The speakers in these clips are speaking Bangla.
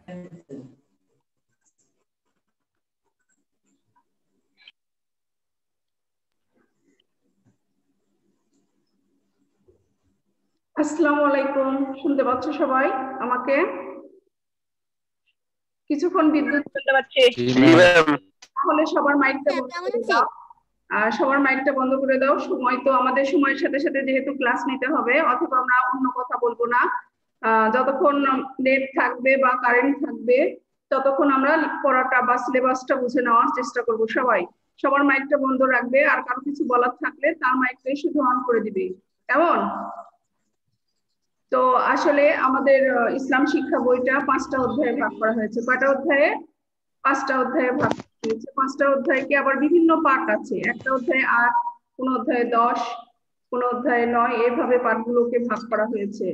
আসসালামু আলাইকুম, শুনতে পাচ্ছ সবাই আমাকে? কিছুক্ষণ বিদ্যুৎ শুনতে পাচ্ছি। তাহলে সবার মাইকটা বন্ধ করে দাও। সবার মাইকটা বন্ধ করে দাও। সময় তো আমাদের সময়ের সাথে সাথে যেহেতু ক্লাস নিতে হবে, অথবা আমরা অন্য কথা বলবো না। যতক্ষণ নেট থাকবে বা কারেন্ট থাকবে ততক্ষণ আমরা পড়াটা বা সিলেবাসটা বুঝে নেওয়ার চেষ্টা করব। সবার মাইকটা বন্ধ রাখবে, আর কারো কিছু বলার থাকলে তার মাইকটাই শুধু অন করে দিবে, কেমন? তো আসলে আমাদের ইসলাম শিক্ষা বইটা 5টা অধ্যায়ে ভাগ করা হয়েছে। কয়টা অধ্যায়ে? 5টা অধ্যায়ে ভাগ করা হয়েছে। 5টা অধ্যায়কে আবার বিভিন্ন পার্ট আছে। একটা অধ্যায়ে 8, কোন অধ্যায়ে 10, কোন অধ্যায়ে 9, এভাবে পার্টগুলোকে ভাগ করা হয়েছে।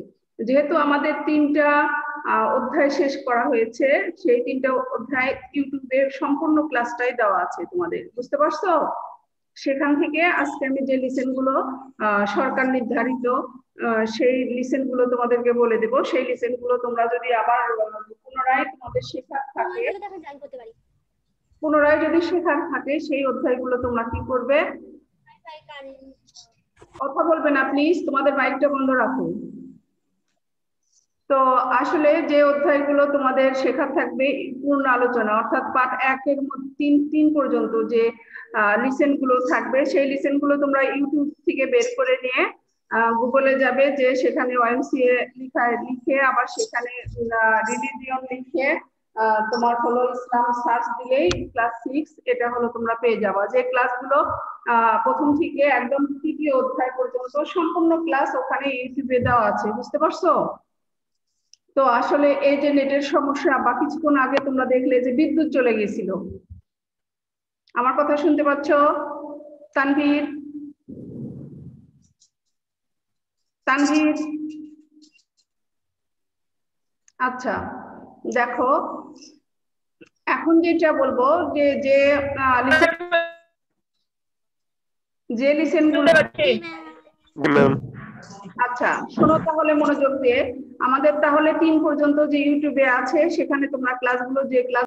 যেহেতু আমাদের 3টা অধ্যায় শেষ করা হয়েছে, সেই 3টা অধ্যায় ইউটিউবে সম্পূর্ণ ক্লাসটাই দেওয়া আছে তোমাদের, বুঝতে পারছো? সেখান থেকে আজকে আমি যে লিসেন গুলো সরকার নির্ধারিত, সেই লিসেন গুলো তোমাদেরকে বলে দেব। সেই লিসেন গুলো তোমরা যদি আবার পুনরায় তোমাদের শেখার থাকে, সেই অধ্যায়গুলো তোমরা কি করবে? কথা বলবে না প্লিজ, তোমাদের মাইকটা বন্ধ রাখো। তো আসলে যে অধ্যায়গুলো তোমাদের শেখা থাকবে পূর্ণ আলোচনা, অর্থাৎ পার্ট 1-এর মধ্যে 3 পর্যন্ত যে লিসেন গুলো থাকবে, সেই লিসেন গুলো তোমরা ইউটিউব থেকে বের করে নিয়ে গুগলে যাবে, যে সেখানে ওয়াইএমসিএ লিখে আবার সেখানে রিলিজিয়ন লিখে তোমার হলো ইসলাম সার্চ দিলেই ক্লাস 6 এটা হলো তোমরা পেয়ে যাবা। যে ক্লাসগুলো প্রথম থেকে একদম 3য় অধ্যায় পর্যন্ত সম্পূর্ণ ক্লাস ওখানে ইউটিউবে দেওয়া আছে, বুঝতে পারছো? তো আসলে এই যে নেটের সমস্যা, বা কিছুক্ষণ আগে তোমরা দেখলে যে বিদ্যুৎ চলে গেছিল, আমার কথা শুনতে পাচ্ছ? তানভীর, তানভীর, আচ্ছা দেখো, এখন যেটা বলবো যে যে লিসেন গুলো, আচ্ছা শোনো তাহলে মনোযোগ দিয়ে। আমাদের তাহলে 3 পর্যন্ত যে ইউটিউবে আছে সেখানে তোমরা ক্লাসগুলো, যে ক্লাস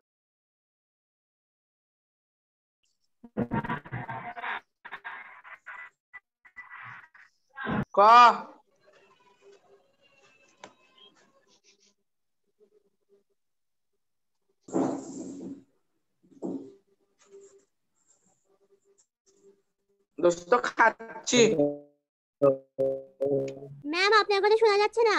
দোস্ত খাচ্ছি। ম্যাম আপনার কথা শোনা যাচ্ছে না।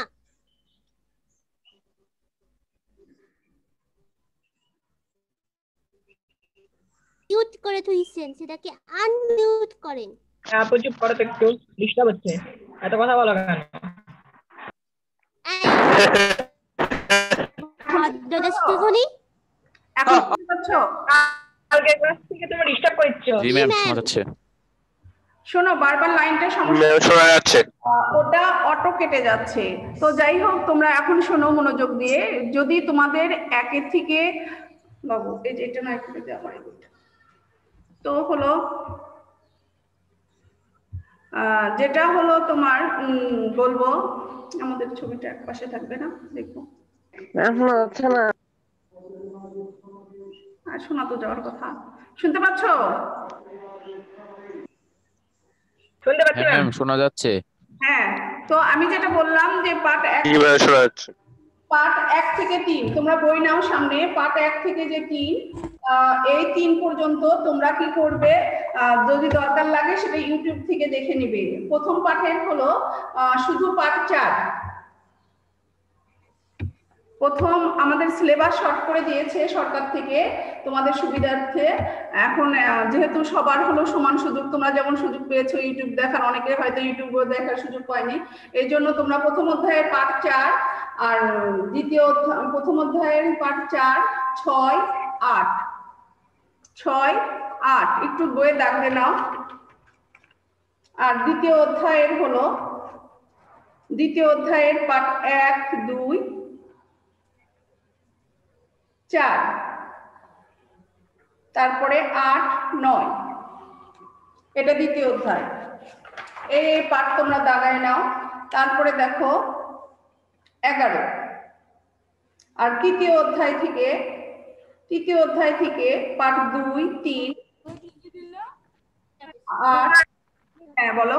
মিউট করে থুইছেন, সেটাকে আনমিউট করেন। আপু চুপ করো তো, একটু ডিস্টার্ব হচ্ছে, এত কথা বলো কেন? এখন শুনতে পাচ্ছ? কালকে ক্লাস থেকে তুমি ডিস্টার্ব করছো। জি ম্যাম, শোনা যাচ্ছে। শোনো, বারবার লাইনটা সমস্যা শোনা যাচ্ছে, ওটা অটো কেটে যাচ্ছে। তো যাই হোক, তোমরা এখন শোনো মনোযোগ দিয়ে। যদি তোমাদের 1 থেকে, বাবু এই যে এটা না একটু আমার, তো হলো যেটা হলো তোমার বলবো, আমাদের ছবিটা এক পাশে থাকবে না, দেখো শোনা তো যাওয়ার কথা। শুনতে পাচ্ছ? শুনতে পাচ্ছি হ্যাঁ ম্যাম, ম্যাম, শোনা যাচ্ছে। হ্যাঁ, তো আমি যেটা বললাম যে পার্ট 1 থেকে 3 তোমরা বই নাও সামনে। পার্ট 1 থেকে যে 3, এই 3 পর্যন্ত তোমরা কি করবে, যদি দরকার লাগে সেটা ইউটিউব থেকে দেখে নিবে। প্রথম পাঠের হলো শুধু পার্ট 4। প্রথম আমাদের সিলেবাস শর্ট করে দিয়েছে সরকার থেকে তোমাদের সুবিধার্থে। এখন যেহেতু সবার হলো সমান সুযোগ, তোমরা যেমন সুযোগ পেয়েছো ইউটিউব দেখার, অনেকের হয়তো ইউটিউব দেখার সুযোগ পায়নি। এই জন্য তোমরা প্রথম অধ্যায়ের পার্ট 4 আর প্রথম অধ্যায়ের পার্ট 4, 6, 8, 6, 8 একটু বইয়ে দাগলে নাও। আর দ্বিতীয় অধ্যায়ের পার্ট 1, 2, 4, তারপরে 8, 9, এটা দ্বিতীয় অধ্যায়। এই পাঠ তোমরা দাগায় নাও। তারপরে দেখো 11, আর তৃতীয় অধ্যায় থেকে পাঠ 2, 3, 8। হ্যাঁ বলো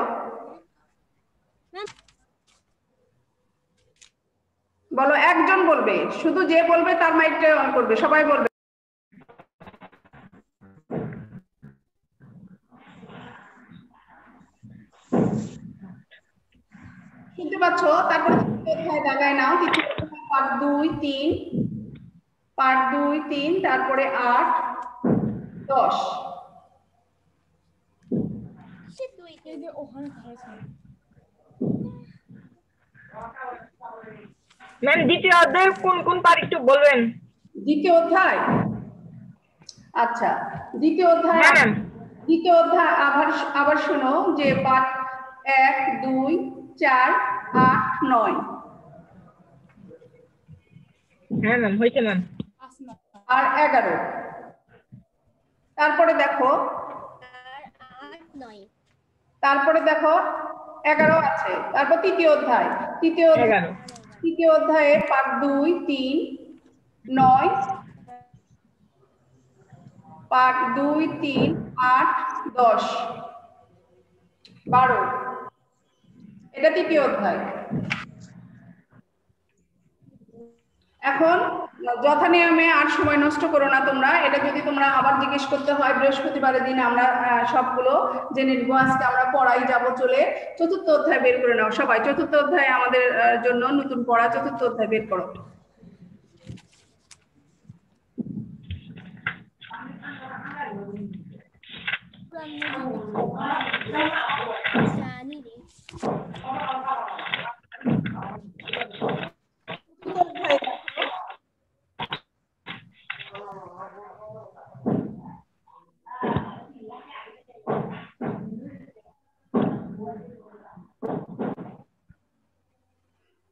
বলো, একজন বলবে, শুধু যে বলবে তার মাইকটা অন করবে, সবাই বলবে। শুনতে পাচ্ছ? তারপরে অধ্যায় দাগায় নাও, তৃতীয় অধ্যায় পার্ট 2, 3, তারপরে 8, 10। ম্যাম দ্বিতীয় অধ্যায়ের কোন কোন পার্ট একটু বলবেন? দ্বিতীয় অধ্যায়, আচ্ছা দ্বিতীয় অধ্যায় হ্যাঁ ম্যাম। আবার শোনো যে পাঠ 1, 2, 4, 8, 9 হ্যাঁ ম্যাম হয়েছে ম্যাম। আর 11। তারপরে দেখো 11 আছে। তারপর তৃতীয় অধ্যায় 11 পার্ট 2, 3, 9, পার্ট 2, 3, 8, 10, 12। এটা তৃতীয় অধ্যায়। এখন যথা নিয়মে আর সময় নষ্ট করো না তোমরা। এটা যদি তোমরা আবার জিজ্ঞেস করতে হয় বৃহস্পতিবারের দিন আমরা সবগুলো জেনে নিব। আজকে আমরা পড়াই যাব চলে। চতুর্থ অধ্যায় বের করে নাও সবাই। চতুর্থ অধ্যায় আমাদের জন্য নতুন পড়া। চতুর্থ অধ্যায় বের করো।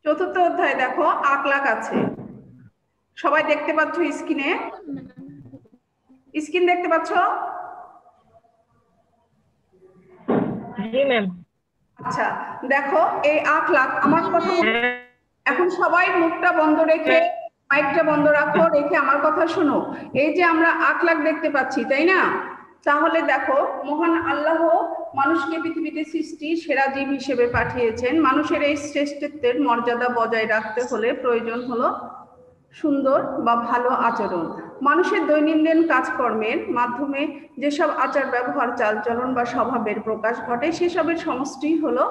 চতুর্থ অধ্যায় দেখো আকলাক আছে। সবাই দেখতে পাচ্ছ স্ক্রিনে? স্ক্রিন দেখতে পাচ্ছ? জি ম্যাম। আচ্ছা দেখো এই আকলাক, আমার কথা এখন সবাই মুখটা বন্ধ রেখে মাইকটা বন্ধ রাখো, রেখে আমার কথা শোনো। এই যে আমরা আকলাক দেখতে পাচ্ছি তাই না? তাহলে দেখো মহান আল্লাহ মানুষকে পৃথিবীতে সৃষ্টি সেরা জীব হিসেবে পাঠিয়েছেন। মানুষের এই শ্রেষ্ঠত্বের মর্যাদা বজায় রাখতে হলে প্রয়োজন হলো সুন্দর বা ভালো আচরণ। মানুষের দৈনন্দিন কাজকর্মের মাধ্যমে যেসব আচার ব্যবহার চালচলন বা স্বভাবের প্রকাশ ঘটে সেসবের সমষ্টি হলো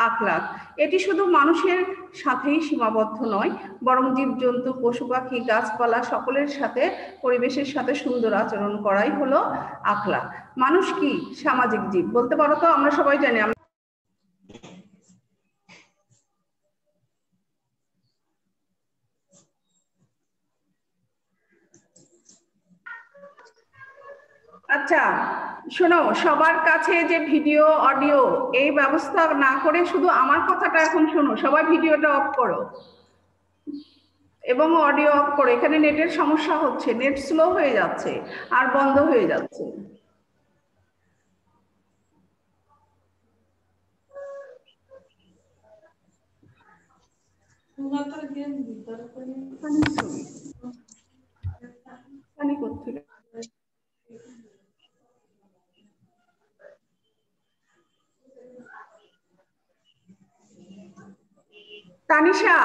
আখলাক। এটি শুধু মানুষের সাথেই সীমাবদ্ধ নয়, বরং জীবজন্তু, পশু পাখি, গাছপালা সকলের সাথে, পরিবেশের সাথে সুন্দর আচরণ করাই হলো আখলাক। মানুষ কি? সামাজিক জীব। বলতে পারো তো? আমরা সবাই জানি। আচ্ছা শোনো, সবার কাছে যে ভিডিও অডিও এই ব্যবস্থা না করে শুধু আমার কথাটা এখন শোনো। সবাই ভিডিওটা অফ করো এবং অডিও অফ করো। এখানে নেটের সমস্যা হচ্ছে, নেট স্লো হয়ে যাচ্ছে আর বন্ধ হয়ে যাচ্ছে। তানিশা,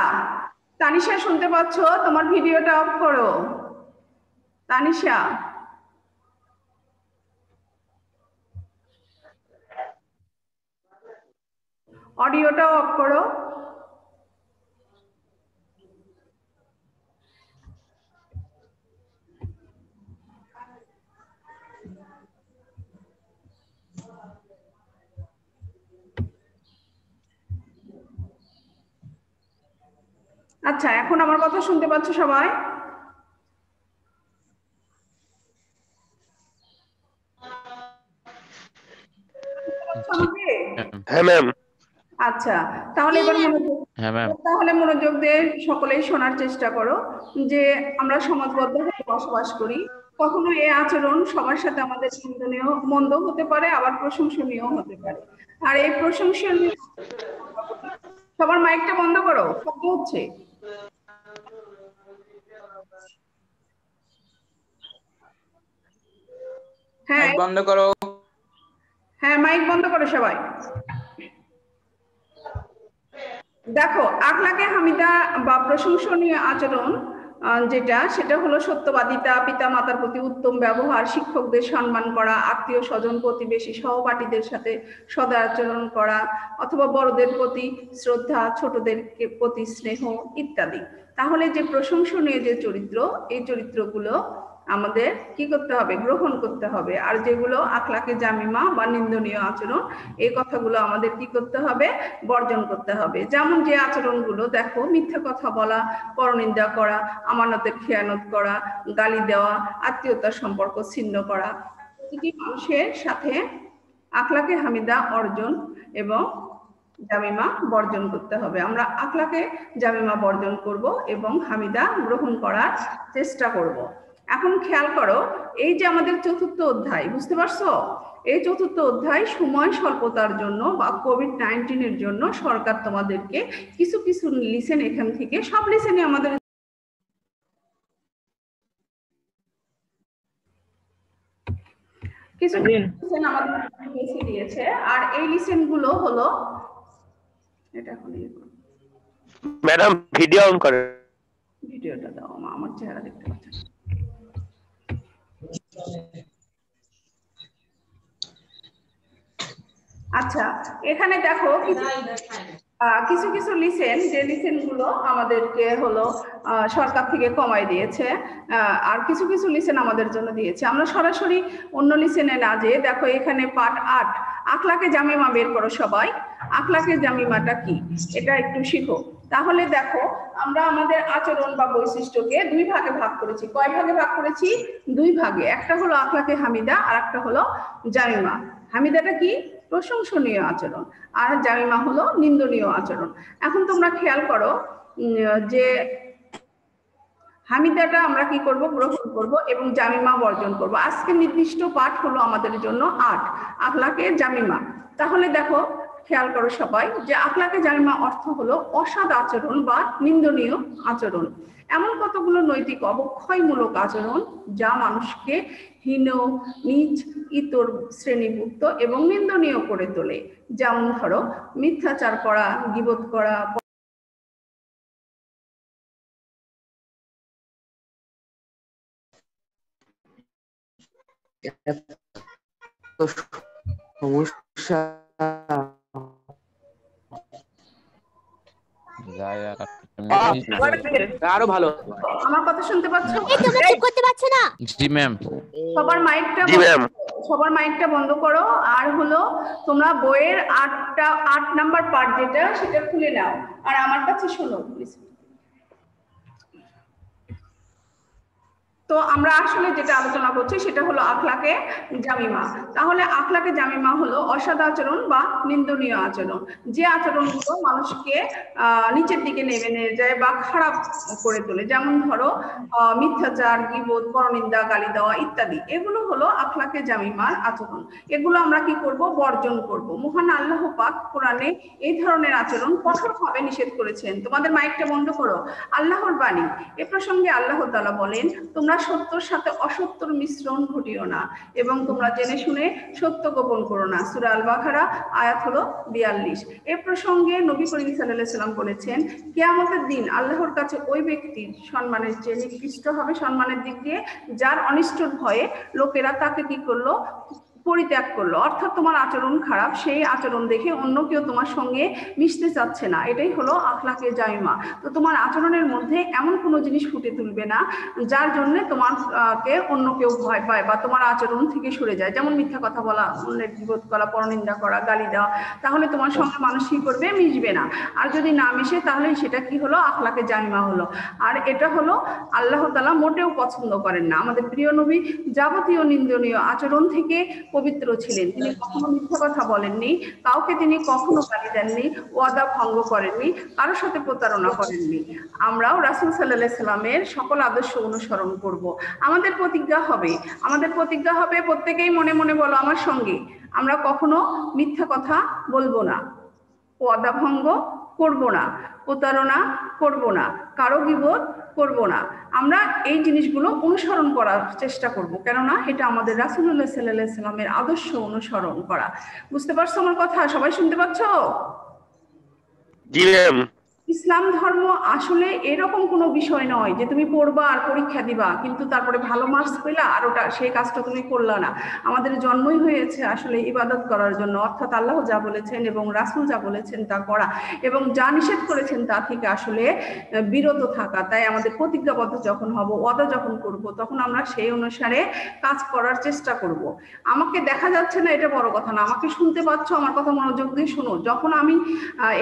তানিশা শুনতে পাচ্ছ? তোমার ভিডিওটা অফ করো তানিশা। অডিওটা অফ করো। আচ্ছা এখন আমার কথা শুনতে পাচ্ছ সবাই? হ্যাঁ ম্যাম। আচ্ছা তাহলে এবার মনোযোগ দিয়ে সকলেই শোনার চেষ্টা করো যে আমরা সমাজবদ্ধভাবে বসবাস করি। কখনো এই আচরণ সবার সাথে আমাদের নিন্দনীয়, মন্দ হতে পারে, আবার প্রশংসনীয় হতে পারে। আর এই প্রশংসনীয়, সবার মাইকটা বন্ধ করো, শব্দ হচ্ছে। হ্যাঁ মাইক বন্ধ করো। হ্যাঁ মাইক বন্ধ করো সবাই। দেখো আখলাকে হামিদা বা প্রশংসনীয় আচরণ সেটা হলো সত্যবাদিতা, পিতা মাতার প্রতি উত্তম ব্যবহার, শিক্ষকদের সম্মান করা, আত্মীয় স্বজন প্রতিবেশী সহপাঠীদের সাথে সদাচরণ করা, অথবা বড়দের প্রতি শ্রদ্ধা, ছোটদের প্রতি স্নেহ ইত্যাদি। তাহলে যে প্রশংসনীয় যে চরিত্র, এই চরিত্রগুলো আমাদের কি করতে হবে? গ্রহণ করতে হবে। আর যেগুলো আখলাকে জামিমা বা নিন্দনীয় আচরণ, এই কথাগুলো আমাদের কি করতে হবে? বর্জন করতে হবে। যেমন যে আচরণগুলো দেখো, মিথ্যা কথা বলা, পরনিন্দা করা, আমানতের খেয়ানত করা, গালি দেওয়া, আত্মীয়তার সম্পর্ক ছিন্ন করা, প্রতিটি মানুষের সাথে আখলাকে হামিদা অর্জন এবং জামিমা বর্জন করতে হবে। আমরা আখলাকে জামিমা বর্জন করব এবং হামিদা গ্রহণ করার চেষ্টা করব। এখন খেয়াল করো, এই যে আমাদের চতুর্থ অধ্যায়, বুঝতে পারছো? এই চতুর্থ অধ্যায় সময় স্বল্পতার জন্য বা কোভিড-19 এর জন্য সরকার তোমাদেরকে কিছু কিছু লিসেন এখান থেকে, সব লিসেনে আমাদের কিছু লিসেন আমাদের বেশি দিয়েছে। আর এই লিসেন গুলো হলো, এটা এখন ম্যাডাম ভিডিও অন করে, ভিডিওটা দাও, আমার চেহারা দেখতে পাচ্ছি। আচ্ছা, এখানে দেখো কিছু কিছু লিসেন, যে লিসেন গুলো আমাদেরকে হলো সরকার থেকে কমাই দিয়েছে, আর কিছু কিছু লিসেন আমাদের জন্য দিয়েছে। আমরা সরাসরি অন্য লিসেনে না যেয়ে দেখো এখানে পার্ট 8 আখলাকে জামিমা বের করো সবাই। আখলাকে জামিমাটা কি এটা একটু শিখো। তাহলে দেখো আমরা আমাদের আচরণ বা বৈশিষ্ট্যকে দুই ভাগে ভাগ করেছি। কয় ভাগে ভাগ করেছি? দুই ভাগে। একটা হলো আখলাকে হামিদা আর একটা হলো জামিমা। হামিদাটা কি? প্রশংসনীয় আচরণ। আর জামিমা হলো নিন্দনীয় আচরণ। এখন তোমরা খেয়াল করো যে হামিদাটা আমরা কি করব? গ্রহণ করব এবং জামিমা বর্জন করব। আজকে নির্দিষ্ট পাঠ হলো আমাদের জন্য 8 আখলাকে জামিমা। তাহলে দেখো খেয়াল করো সবাই যে আখলাকে জামিমা অর্থ হলো অসৎ আচরণ বা নিন্দনীয় আচরণ। এমন কতগুলো নৈতিক অবক্ষয়মূলক আচরণ যা মানুষকে হীন, নীচ, ইতর, শ্রেণীভুক্ত এবং নিন্দনীয় করে তোলে। যেমন ধরো মিথ্যাচার করা, গীবত করা, সমস্যা আরো ভালো। আমার কথা শুনতে পাচ্ছ? করতে পারছো না? জি ম্যাম। সবার মাইকটা বন্ধ করো। আর হলো তোমরা বইয়ের 8 নাম্বার পার্ট যেটা, সেটা খুলে নাও আর আমার কাছে শোনো প্লিজ। তো আমরা আসলে যেটা আলোচনা করছি সেটা হলো আখলাকে জামিমা। তাহলে আখলাকে জামিমা হলো অসৎ আচরণ বা নিন্দনীয় আচরণ, যে আচরণগুলো মানুষকে নিচের দিকে নেমে নিয়ে যায় বা খারাপ করে তোলে। যেমন ধরো মিথ্যাচার, গীবত, পরনিন্দা, গালি দেওয়া ইত্যাদি। এগুলো হলো আখলাকে জামিমার আচরণ। এগুলো আমরা কি করব? বর্জন করব। মহান আল্লাহ পাক কোরআনে এই ধরনের আচরণ কঠোরভাবে নিষেধ করেছেন। তোমাদের মাইকটা বন্ধ করো। আল্লাহর বাণী, এ প্রসঙ্গে আল্লাহ তাআলা বলেন, তোমরা সত্যর সাথে অসত্যর মিশ্রণ ঘটিও না এবং তোমরা জেনে শুনে সত্য গোপন করো না। সূরা আল বাকারা আয়াত হলো 42। এ প্রসঙ্গে নবী করিম সাল্লাল্লাহু আলাইহি সাল্লাম বলেছেন, কিয়ামতের দিন আল্লাহর কাছে ওই ব্যক্তির সম্মানের চেয়ে নিকৃষ্ট হবে সম্মানের দিক দিয়ে, যার অনিষ্টর ভয়ে লোকেরা তাকে কি করলো? পরিত্যাগ করলো। অর্থাৎ তোমার আচরণ খারাপ, সেই আচরণ দেখে অন্য কেউ তোমার সঙ্গে মিশতে চাচ্ছে না। এটাই হলো আখলাকে জামিমা। তো তোমার আচরণের মধ্যে এমন কোনো জিনিস ফুটে তুলবে না যার জন্য তোমাকে অন্য কেউ ভয় পায় বা তোমার আচরণ থেকে সরে যায়। যেমন মিথ্যা কথা বলা, অন্যের গীবত করা, পরনিন্দা করা, গালি দেওয়া। তাহলে তোমার সঙ্গে মানুষ কি করবে? মিশবে না। আর যদি না মিশে তাহলে সেটা কি হলো? আখলাকে জামিমা হলো। আর এটা হলো আল্লাহ তাআলা মোটেও পছন্দ করেন না। আমাদের প্রিয় নবী যাবতীয় নিন্দনীয় আচরণ থেকে পবিত্র ছিলেন। তিনি কখনো মিথ্যা কথা বলেননি, কাউকে তিনি কখনো গালি দেননি, ওয়াদা ভঙ্গ করেননি, কারোর সাথে প্রতারণা করেননি। আমরাও রাসূল সাল্লাল্লাহু আলাইহি সাল্লামের সকল আদর্শ অনুসরণ করব। আমাদের প্রতিজ্ঞা হবে প্রত্যেকেই মনে মনে বলো আমার সঙ্গে, আমরা কখনো মিথ্যা কথা বলবো না, ওয়াদা ভঙ্গ করব না, প্রতারণা করব না, কারো গীবত করব না। আমরা এই জিনিসগুলো অনুসরণ করার চেষ্টা করব, কেননা এটা আমাদের রাসূলুল্লাহ সাল্লাল্লাহু আলাইহি সাল্লামের আদর্শ অনুসরণ করা। বুঝতে পারছো আমার কথা? সবাই শুনতে পাচ্ছো? জি ম্যাম। ইসলাম ধর্ম আসলে এরকম কোনো বিষয় নয় যে তুমি পড়বা আর পরীক্ষা দিবা কিন্তু তারপরে ভালো মার্কস পেলা আর ওটা সেই কাজটা তুমি করলা না। আমাদের জন্মই হয়েছে আসলে ইবাদত করার জন্য, অর্থাৎ আল্লাহ যা বলেছেন এবং রাসূল যা বলেছেন তা করা, এবং যা নিষেধ করেছেন তা থেকে আসলে বিরত থাকা। তাই আমাদের প্রতিজ্ঞাবদ্ধ যখন হব, ওয়াদা যখন করব, তখন আমরা সেই অনুসারে কাজ করার চেষ্টা করব। আমাকে দেখা যাচ্ছে না এটা বড় কথা না, আমাকে শুনতে পাচ্ছ? আমার কথা মনোযোগ দিয়ে শোনো। যখন আমি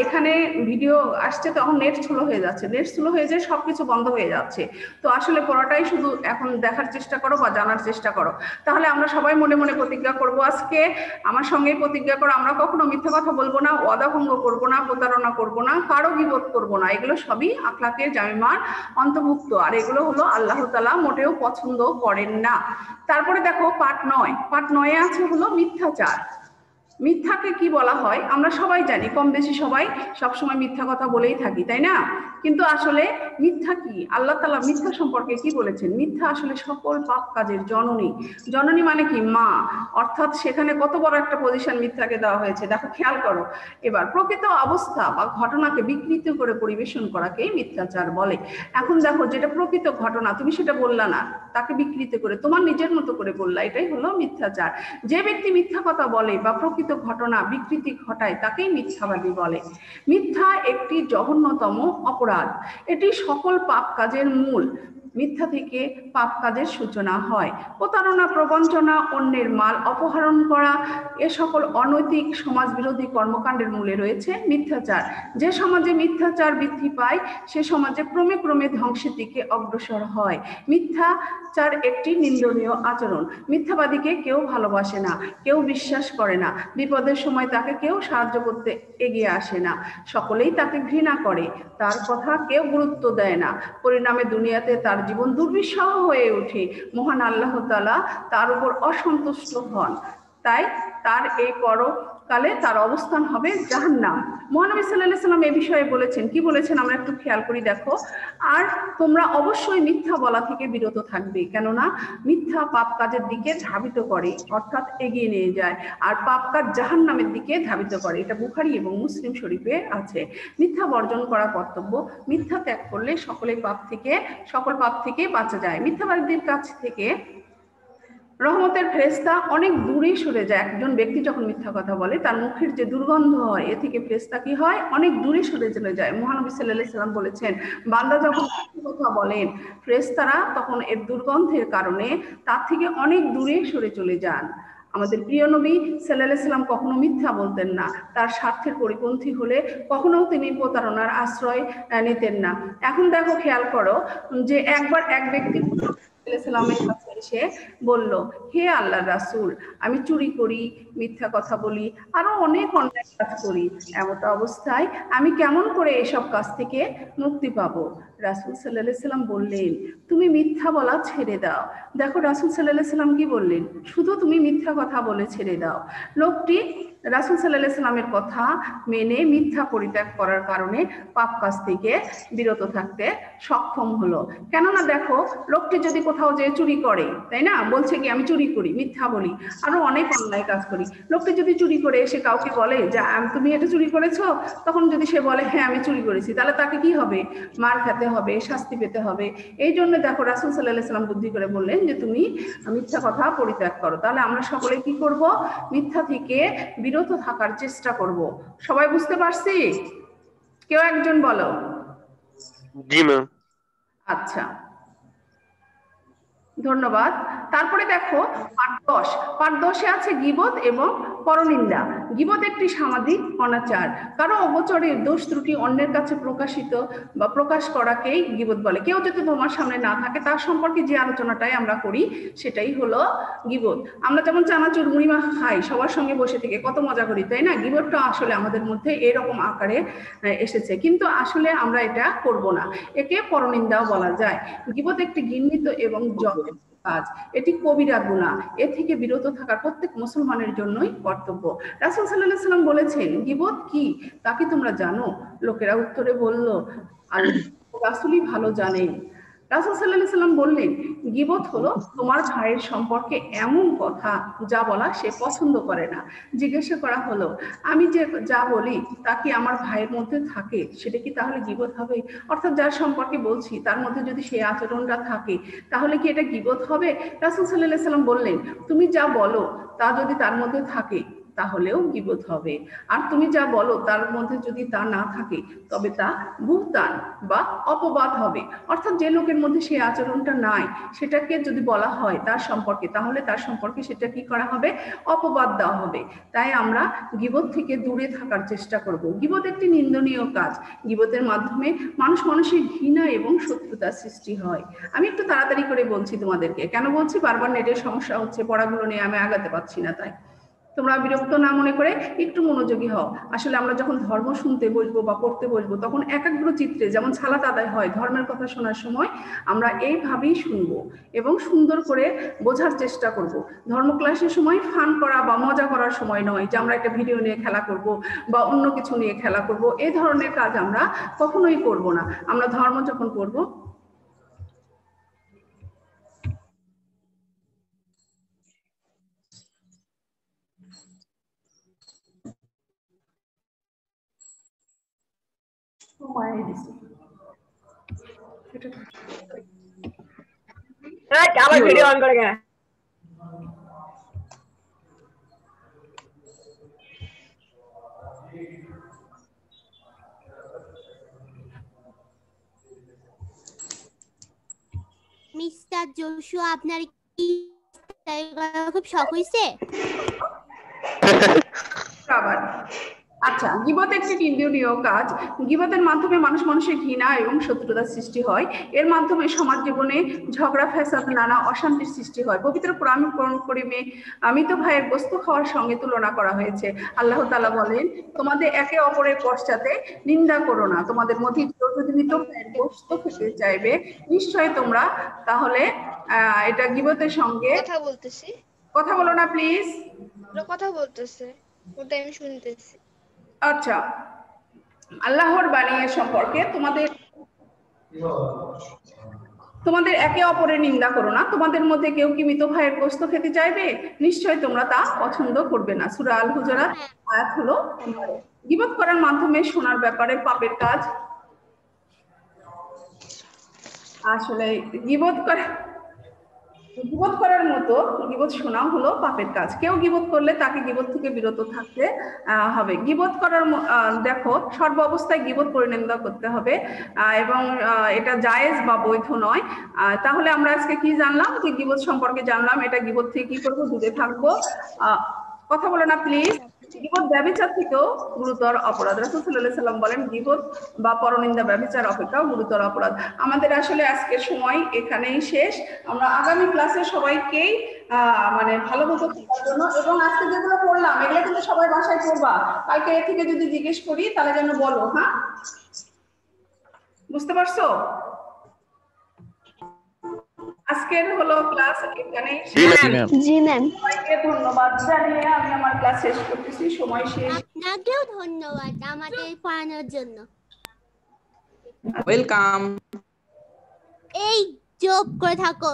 এখানে ভিডিও আসছে তখন নেট স্লো হয়ে যাচ্ছে, নেট স্লো হয়ে যায়, সবকিছু বন্ধ হয়ে যাচ্ছে। তো আসলে পড়াটাই শুধু এখন দেখার চেষ্টা করো বা জানার চেষ্টা করো। তাহলে আমরা সবাই মনে মনে প্রতিজ্ঞা করব আজকে, আমার সঙ্গেই প্রতিজ্ঞা করো, আমরা কখনো মিথ্যা কথা বলবো না, ওয়াদা ভঙ্গ করবো না, প্রতারণা করবো না, কারো গীবত করবো না। এগুলো সবই আখলাকের জামিমার অন্তর্ভুক্ত, আর এগুলো হলো আল্লাহ তাআলা মোটেও পছন্দ করেন না। তারপরে দেখো পার্ট 9, পার্ট 9 আছে হলো মিথ্যাচার। মিথ্যাকে কি বলা হয় আমরা সবাই জানি, কম বেশি সবাই সবসময় মিথ্যা কথা বলেই থাকি, তাই না? কিন্তু আসলে মিথ্যা কি? আল্লাহ তাআলা মিথ্যা সম্পর্কে কি বলেছেন? মিথ্যা আসলে সকল পাপ কাজের জননী। জননী মানে কি? মা। অর্থাৎ সেখানে কত বড় একটা পজিশন মিথ্যাকে দেওয়া হয়েছে, দেখো খেয়াল করো। এবার প্রকৃত অবস্থা বা ঘটনাকে বিকৃত করে পরিবেশন করাকেই মিথ্যাচার বলে। এখন দেখো যেটা প্রকৃত ঘটনা তুমি সেটা বললা না, তাকে বিকৃত করে তোমার নিজের মতো করে বললা, এটাই হলো মিথ্যাচার। যে ব্যক্তি মিথ্যা কথা বলে বা প্রকৃত ঘটনা বিকৃতি ঘটায় তাকেই মিথ্যাবাদী বলে। মিথ্যা একটি জঘন্যতম অপরাধ, এটি সকল পাপ কাজের মূল। মিথ্যা থেকে পাপ কাজের সূচনা হয়। প্রতারণা, প্রবঞ্চনা, অন্যের মাল অপহরণ করা, এ সকল অনৈতিক সমাজ বিরোধী কর্মকাণ্ডের মূলে রয়েছে মিথ্যাচার। যে সমাজে মিথ্যাচার বৃদ্ধি পায় সে সমাজে ক্রমে ক্রমে ধ্বংসের দিকে অগ্রসর হয়। মিথ্যাচার একটি নিন্দনীয় আচরণ। মিথ্যাবাদীকে কেউ ভালোবাসে না, কেউ বিশ্বাস করে না, বিপদের সময় তাকে কেউ সাহায্য করতে এগিয়ে আসে না, সকলেই তাকে ঘৃণা করে, তার কথা কেউ গুরুত্ব দেয় না। পরিণামে দুনিয়াতে তার জীবন দুর্বিষহ হয়ে ওঠে। মহান আল্লাহ তাআলা তার উপর অসন্তুষ্ট হন, তাই তার এই পরকালে তার অবস্থান হবে জাহান্নাম। মহানবী সাল্লাল্লাহু আলাইহি সাল্লাম এই বিষয়ে বলেছেন, কি বলেছেন আমরা একটু খেয়াল করি দেখো। আর তোমরা অবশ্যই মিথ্যা বলা থেকে বিরত থাকবে, কেননা মিথ্যা পাপ কাজের দিকে ধাবিত করে, অর্থাৎ এগিয়ে নিয়ে যায়, আর পাপ কাজ জাহান্নামের দিকে ধাবিত করে। এটা বুখারী এবং মুসলিম শরীফে আছে। মিথ্যা বর্জন করা কর্তব্য, মিথ্যা ত্যাগ করলে সকল পাপ থেকে বাঁচা যায়। মিথ্যাবাদীদের কাছ থেকে রহমতের ফেরেশতা অনেক দূরে সরে যায়। একজন ব্যক্তি যখন মিথ্যা কথা বলে তার মুখের যে দুর্গন্ধ হয়, এ থেকে ফেরেশতা কি হয়? অনেক দূরে সরে চলে যায়। মহানবী সাল্লাল্লাহু আলাইহি সাল্লাম বলেছেন, বান্দা যখন মিথ্যা কথা বলেন ফেরেশতারা তখন এর দুর্গন্ধের কারণে তার থেকে অনেক দূরে সরে চলে যান। আমাদের প্রিয় নবী সাল্লাল্লাহু আলাইহি সাল্লাম কখনো মিথ্যা বলতেন না, তার স্বার্থের পরিপন্থী হলে কখনো তিনি প্রতারণার আশ্রয় নিতেন না। এখন দেখো খেয়াল করো যে একবার এক ব্যক্তি সাল্লামের কাছে এসে বলল, হে আল্লাহর রাসূল, আমি চুরি করি, মিথ্যা কথা বলি, আরো অনেক অন্যায় কাজ করি, এমত অবস্থায় আমি কেমন করে এসব কাজ থেকে মুক্তি পাবো? রাসূল সাল্লাল্লাহু আলাইহি সাল্লাম বললেন, তুমি মিথ্যা বলা ছেড়ে দাও। দেখো রাসূল সাল্লাল্লাহু আলাইহি সাল্লাম কি বললেন? শুধু তুমি মিথ্যা কথা বলে ছেড়ে দাও। লোকটি রাসূল সাল্লাল্লাহু আলাইহি সাল্লামের কথা মেনে মিথ্যা পরিত্যাগ করার কারণে পাপ কাজ থেকে বিরত থাকতে সক্ষম হলো। কেননা দেখো লোকটি যদি কোথাও যে চুরি করে, তাই না, বলছে কি আমি চুরি করি, মিথ্যা বলি, আরো অনেক অন্যায় কাজ করি, লোকটি যদি চুরি করে এসে কাউকে বলে যে তুমি এটা চুরি করেছো, তখন যদি সে বলে হ্যাঁ আমি চুরি করেছি, তাহলে তাকে কি হবে? মার খেতে হবে, শাস্তি পেতে হবে। এই জন্য দেখো রাসূল সাল্লাল্লাহু আলাইহি সাল্লাম বুদ্ধি করে বললেন যে তুমি মিথ্যা কথা পরিত্যাগ করো। তাহলে আমরা সকলে কি করব? মিথ্যা থেকে বিরত থাকার চেষ্টা করব। সবাই বুঝতে পারছি? কেউ একজন বলো। জি ম্যাম। আচ্ছা, ধন্যবাদ। তারপরে দেখো পার্ট 10-এ আছে গীবত এবং পরনিন্দা। গীবত একটি সামাজিক অনাচার, কারো অগোচরে দোষ ত্রুটি অন্যের কাছে প্রকাশিত বা প্রকাশ করাকেই গীবত বলে। কেউ যদি তোমার সামনে না থাকে তার সম্পর্কে যে আলোচনাটাই আমরা করি সেটাই হলো গীবত। আমরা যেমন চানাচুর মুড়ি মাখা খাই সবার সঙ্গে বসে থেকে কত মজা করি, তাই না? গীবতটা আসলে আমাদের মধ্যে এরকম আকারে এসেছে, কিন্তু আসলে আমরা এটা করব না, একে পরনিন্দাও বলা যায়। গীবত একটি ঘৃণিত এবং কাজ, এটি কবিরা গুনাহ, এ থেকে বিরত থাকার প্রত্যেক মুসলমানের জন্যই কর্তব্য। রাসূল সাল্লাল্লাহু আলাইহি সাল্লাম বলেছেন, গীবত কি তা কি তোমরা জানো? লোকেরা উত্তরে বলল, আল্লাহ রাসূলই ভালো জানেন। রাসূল সাল্লাল্লাহু আলাইহি সাল্লাম বললেন গীবত হলো তোমার ভাইয়ের সম্পর্কে এমন কথা যা বলা সে পছন্দ করে না। জিজ্ঞাসা করা হলো আমি যে যা বলি তা কি আমার ভাইয়ের মধ্যে থাকে সেটা কি তাহলে গীবত হবে? অর্থাৎ যার সম্পর্কে বলছি তার মধ্যে যদি সেই আচরণটা থাকে তাহলে কি এটা গীবত হবে? রাসূল সাল্লাল্লাহু আলাইহি সাল্লাম বললেন তুমি যা বলো তা যদি তার মধ্যে থাকে তাহলেও গীবত হবে, আর তুমি যা বলো তার মধ্যে যদি তা না থাকে তবে তা বুহতান বা অপবাদ হবে। অর্থাৎ যে লোকের মধ্যে সেই আচরণটা নাই সেটাকে যদি বলা হয় তার সম্পর্কে তাহলে তার সম্পর্কে সেটা কি করা হবে? অপবাদ দেওয়া হবে। তাই আমরা গীবত থেকে দূরে থাকার চেষ্টা করব। গীবত একটি নিন্দনীয় কাজ। গীবতের মাধ্যমে মানুষের ঘৃণা এবং শত্রুতার সৃষ্টি হয়। আমি একটু তাড়াতাড়ি করে বলছি তোমাদেরকে, কেন বলছি বারবার নেটের সমস্যা হচ্ছে, পড়াগুলো নিয়ে আমি আগাতে পারছি না, তাই তোমরা বিরক্ত না মনে করে একটু মনোযোগী হও। আসলে আমরা যখন ধর্ম শুনতে বসবো বা পড়তে বসবো তখন একাগ্র চিত্তে যেমন সালাত আদায় হয় ধর্মের কথা শোনার সময় আমরা এইভাবেই শুনবো এবং সুন্দর করে বোঝার চেষ্টা করব। ধর্ম ক্লাসের সময় ফান করা বা মজা করার সময় নয় যে আমরা একটা ভিডিও নিয়ে খেলা করব বা অন্য কিছু নিয়ে খেলা করব, এই ধরনের কাজ আমরা কখনোই করব না। আমরা ধর্ম যখন পড়বো আবার ভিডিও অন করে কেন? মিস্টার জোশুয়া আপনার কি খুব শখ হইছে? আচ্ছা, গীবত একটি নিন্দনীয় কাজ। গীবতের মাধ্যমে মানুষের ঘৃণা এবং শত্রুতার সৃষ্টি হয়। এর মাধ্যমে সমাজ জীবনে ঝগড়া ফ্যাসাদ নানা অশান্তির সৃষ্টি হয়। পবিত্র কোরআন কারীমে মৃত ভাইয়ের গোশত খাওয়ার সঙ্গে তুলনা করা হয়েছে। আল্লাহ তাআলা বলেন তোমাদের একে অপরের পশ্চাতে নিন্দা করো না। তোমাদের মধ্যে কেউ যদি মৃত ভাইয়ের গোশত খেতে চাইবে নিশ্চয় তোমরা তাহলে এটা গীবতের সঙ্গে কথা বলো না প্লিজ। কথা বলতেছে ওটা আমি শুনতেছি। আচ্ছা, আল্লাহর বাণী সম্পর্কে তোমাদের একে অপরের নিন্দা করো না। তোমাদের মধ্যে কেউ কি মৃত ভাইয়ের গোশত খেতে চাইবে নিশ্চয় তোমরা তা পছন্দ করবে না। সূরা আল হুজুরাত আয়াত হলো 15। গীবত করার মাধ্যমে শোনার ব্যাপারে পাপের কাজ। আসলে গীবত করার মতো গীবত শোনাও হলো পাপের কাজ। কেউ গীবত করলে তাকে গীবত থেকে বিরত থাকতে হবে। গীবত করার দেখো সর্ব অবস্থায় গীবত পরিনিন্দা করতে হবে এবং এটা জায়েজ বা বৈধ নয়। তাহলে আমরা আজকে কি জানলাম? যে গীবত সম্পর্কে জানলাম। এটা গীবত থেকে কি করবো? দূরে থাকবো। কথা বলো না প্লিজ। গীবত ব্যভিচার থেকেও গুরুতর অপরাধ। রাসূল সাল্লাল্লাহু আলাইহি সাল্লাম বলেন গীবত বা পরনিন্দা ব্যভিচার অপেক্ষাও গুরুতর অপরাধ। আমাদের আসলে আজকের সময় এখানেই শেষ। আমরা আগামী ক্লাসে সবাইকেই মানে ভালো মতো করার জন্য এবং আজকে যেগুলো পড়লাম এগুলো কিন্তু সবাই বাসায় পড়বা। কালকে এর থেকে যদি জিজ্ঞেস করি তাহলে যেন বলো, হ্যাঁ? বুঝতে পারছো? আজকের হলো ক্লাস এখানেই শেষ। জি ম্যাম। সবাইকে ধন্যবাদ জানিয়ে আমি আমার ক্লাস শেষ করতেছি। সময় শেষ। আপনাকেও ধন্যবাদ আমাদের পড়ানোর জন্য। ওয়েলকাম। এই জব করে থাকো।